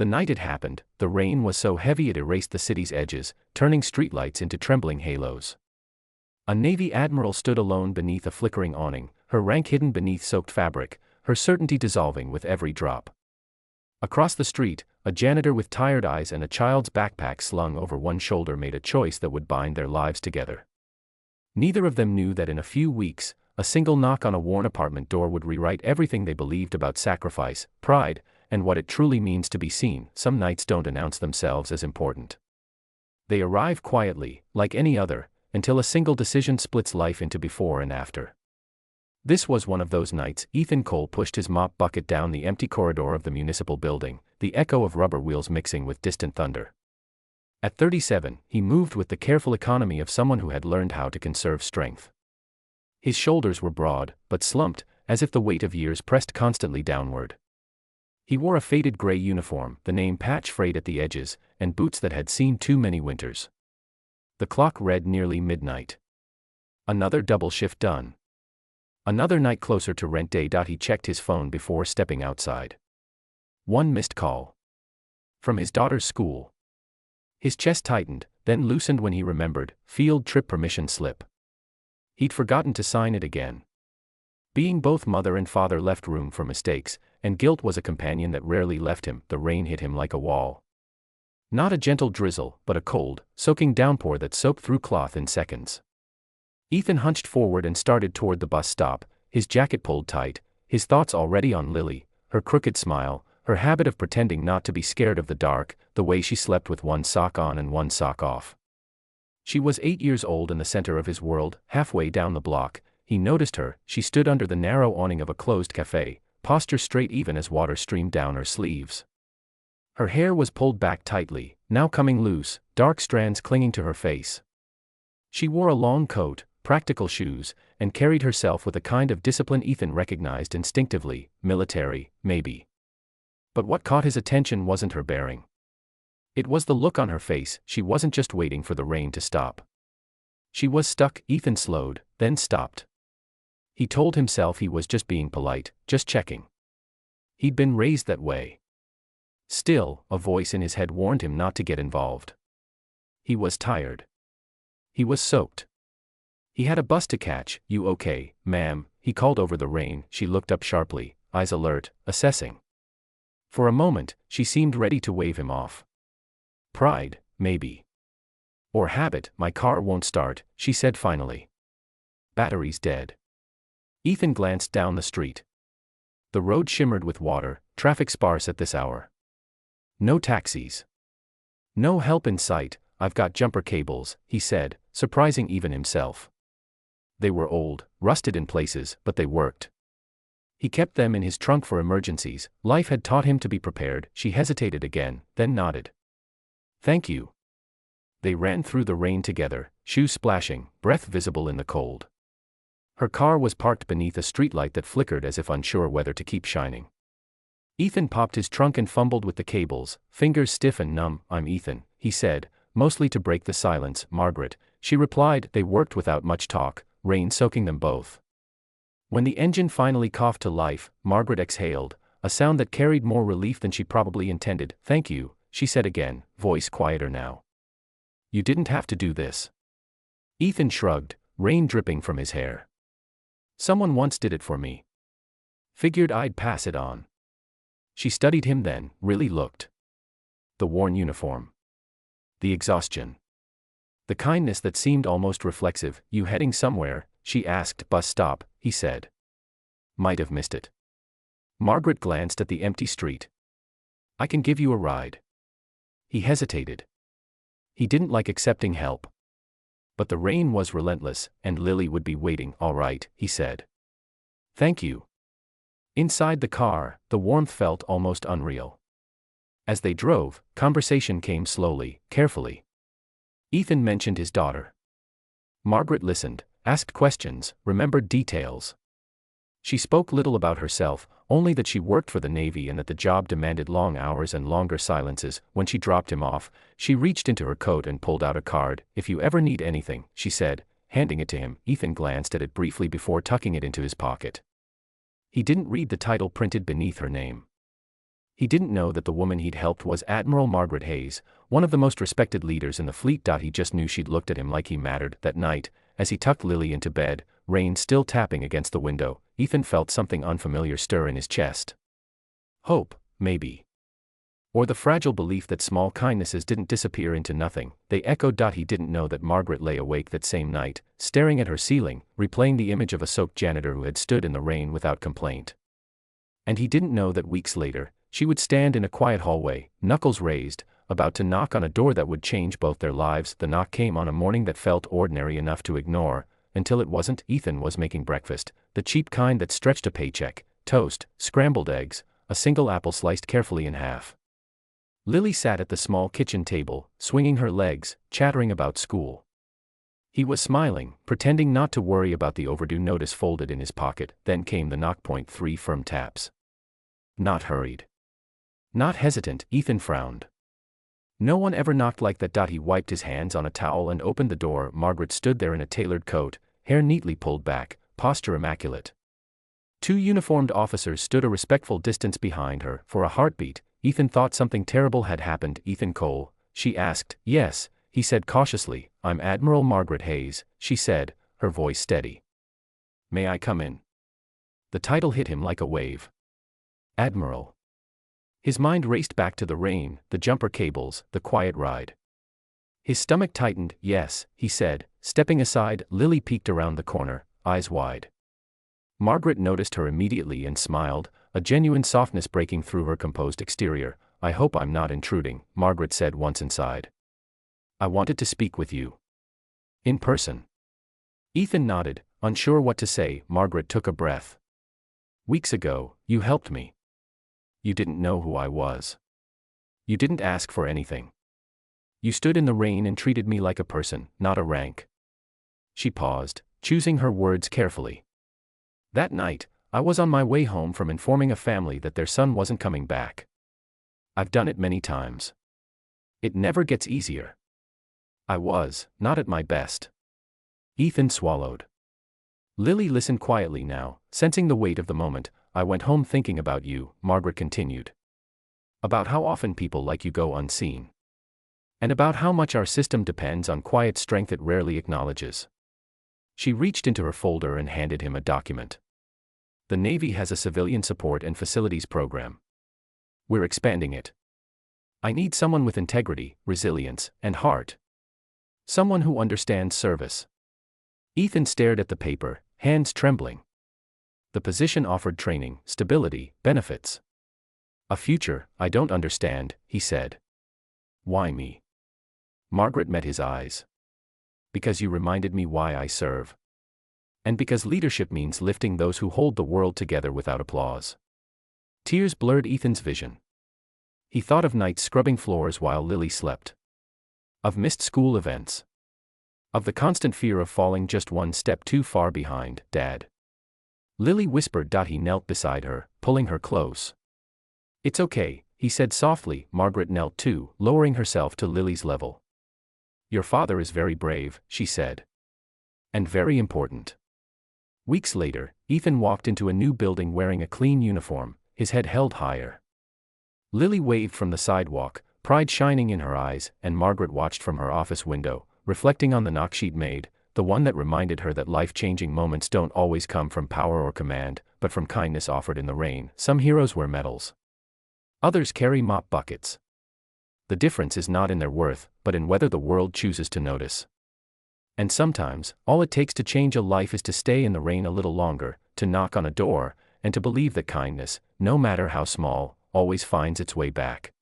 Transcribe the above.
The night it happened, the rain was so heavy it erased the city's edges, turning streetlights into trembling halos. A Navy Admiral stood alone beneath a flickering awning, her rank hidden beneath soaked fabric, her certainty dissolving with every drop. Across the street, a janitor with tired eyes and a child's backpack slung over one shoulder made a choice that would bind their lives together. Neither of them knew that in a few weeks, a single knock on a worn apartment door would rewrite everything they believed about sacrifice, pride, and what it truly means to be seen. Some nights don't announce themselves as important. They arrive quietly, like any other, until a single decision splits life into before and after. This was one of those nights. Ethan Cole pushed his mop bucket down the empty corridor of the municipal building, the echo of rubber wheels mixing with distant thunder. At 37, he moved with the careful economy of someone who had learned how to conserve strength. His shoulders were broad, but slumped, as if the weight of years pressed constantly downward. He wore a faded gray uniform, the name patch frayed at the edges, and boots that had seen too many winters. The clock read nearly midnight. Another double shift done. Another night closer to rent day. He checked his phone before stepping outside. One missed call. From his daughter's school. His chest tightened, then loosened when he remembered, field trip permission slip. He'd forgotten to sign it again. Being both mother and father left room for mistakes, and guilt was a companion that rarely left him. The rain hit him like a wall. Not a gentle drizzle, but a cold, soaking downpour that soaked through cloth in seconds. Ethan hunched forward and started toward the bus stop, his jacket pulled tight, his thoughts already on Lily, her crooked smile, her habit of pretending not to be scared of the dark, the way she slept with one sock on and one sock off. She was 8 years old and the center of his world. Halfway down the block, he noticed her. She stood under the narrow awning of a closed cafe, posture straight even as water streamed down her sleeves. Her hair was pulled back tightly, now coming loose, dark strands clinging to her face. She wore a long coat, practical shoes, and carried herself with a kind of discipline Ethan recognized instinctively. Military, maybe. But what caught his attention wasn't her bearing. It was the look on her face. She wasn't just waiting for the rain to stop. She was stuck. Ethan slowed, then stopped. He told himself he was just being polite, just checking. He'd been raised that way. Still, a voice in his head warned him not to get involved. He was tired. He was soaked. He had a bus to catch. "You okay, ma'am?" he called over the rain. She looked up sharply, eyes alert, assessing. For a moment, she seemed ready to wave him off. Pride, maybe. Or habit. "My car won't start," she said finally. "Battery's dead." Ethan glanced down the street. The road shimmered with water, traffic sparse at this hour. No taxis. No help in sight. "I've got jumper cables," he said, surprising even himself. They were old, rusted in places, but they worked. He kept them in his trunk for emergencies. Life had taught him to be prepared. She hesitated again, then nodded. "Thank you." They ran through the rain together, shoes splashing, breath visible in the cold. Her car was parked beneath a streetlight that flickered as if unsure whether to keep shining. Ethan popped his trunk and fumbled with the cables, fingers stiff and numb. "I'm Ethan," he said, mostly to break the silence. "Margaret," she replied. They worked without much talk, rain soaking them both. When the engine finally coughed to life, Margaret exhaled, a sound that carried more relief than she probably intended. "Thank you," she said again, voice quieter now. "You didn't have to do this." Ethan shrugged, rain dripping from his hair. "Someone once did it for me. Figured I'd pass it on." She studied him then, really looked. The worn uniform. The exhaustion. The kindness that seemed almost reflexive. "You heading somewhere?" she asked. "Bus stop," he said. "Might have missed it." Margaret glanced at the empty street. "I can give you a ride." He hesitated. He didn't like accepting help. But the rain was relentless, and Lily would be waiting. "All right," he said. "Thank you." Inside the car, the warmth felt almost unreal. As they drove, conversation came slowly, carefully. Ethan mentioned his daughter. Margaret listened, asked questions, remembered details. She spoke little about herself, only that she worked for the Navy and that the job demanded long hours and longer silences. When she dropped him off, she reached into her coat and pulled out a card. "If you ever need anything," she said, handing it to him. Ethan glanced at it briefly before tucking it into his pocket. He didn't read the title printed beneath her name. He didn't know that the woman he'd helped was Admiral Margaret Hayes, one of the most respected leaders in the fleet. He just knew she'd looked at him like he mattered. That night, as he tucked Lily into bed, rain still tapping against the window, Ethan felt something unfamiliar stir in his chest. Hope, maybe. Or the fragile belief that small kindnesses didn't disappear into nothing. They echoed. He didn't know that Margaret lay awake that same night, staring at her ceiling, replaying the image of a soaked janitor who had stood in the rain without complaint. And he didn't know that weeks later, she would stand in a quiet hallway, knuckles raised, about to knock on a door that would change both their lives. The knock came on a morning that felt ordinary enough to ignore, until it wasn't. Ethan was making breakfast, the cheap kind that stretched a paycheck: toast, scrambled eggs, a single apple sliced carefully in half. Lily sat at the small kitchen table, swinging her legs, chattering about school. He was smiling, pretending not to worry about the overdue notice folded in his pocket. Then came the knock. 3 firm taps. Not hurried. Not hesitant. Ethan frowned. No one ever knocked like that. He wiped his hands on a towel and opened the door. Margaret stood there in a tailored coat, hair neatly pulled back, posture immaculate. 2 uniformed officers stood a respectful distance behind her. For a heartbeat, Ethan thought something terrible had happened. Ethan Cole, she asked. Yes, he said cautiously. I'm Admiral Margaret Hayes, she said, her voice steady. May I come in? The title hit him like a wave. Admiral. His mind raced back to the rain, the jumper cables, the quiet ride. His stomach tightened. Yes, he said, stepping aside. Lily peeked around the corner, eyes wide. Margaret noticed her immediately and smiled, a genuine softness breaking through her composed exterior. I hope I'm not intruding, Margaret said once inside. I wanted to speak with you. In person. Ethan nodded, unsure what to say. Margaret took a breath. Weeks ago, you helped me. You didn't know who I was. You didn't ask for anything. You stood in the rain and treated me like a person, not a rank. She paused, choosing her words carefully. That night, I was on my way home from informing a family that their son wasn't coming back. I've done it many times. It never gets easier. I was not at my best. Ethan swallowed. Lily listened quietly now, sensing the weight of the moment. I went home thinking about you, Margaret continued. About how often people like you go unseen. And about how much our system depends on quiet strength it rarely acknowledges. She reached into her folder and handed him a document. The Navy has a civilian support and facilities program. We're expanding it. I need someone with integrity, resilience, and heart. Someone who understands service. Ethan stared at the paper, hands trembling. The position offered training, stability, benefits. A future I don't understand, he said. Why me? Margaret met his eyes. Because you reminded me why I serve. And because leadership means lifting those who hold the world together without applause. Tears blurred Ethan's vision. He thought of nights scrubbing floors while Lily slept. Of missed school events. Of the constant fear of falling just one step too far behind. Dad. Lily whispered. He knelt beside her, pulling her close. It's okay, he said softly. Margaret knelt too, lowering herself to Lily's level. Your father is very brave, she said. And very important. Weeks later, Ethan walked into a new building wearing a clean uniform, his head held higher. Lily waved from the sidewalk, pride shining in her eyes, and Margaret watched from her office window, reflecting on the knock she'd made, the one that reminded her that life-changing moments don't always come from power or command, but from kindness offered in the rain. Some heroes wear medals. Others carry mop buckets. The difference is not in their worth, but in whether the world chooses to notice. And sometimes, all it takes to change a life is to stay in the rain a little longer, to knock on a door, and to believe that kindness, no matter how small, always finds its way back.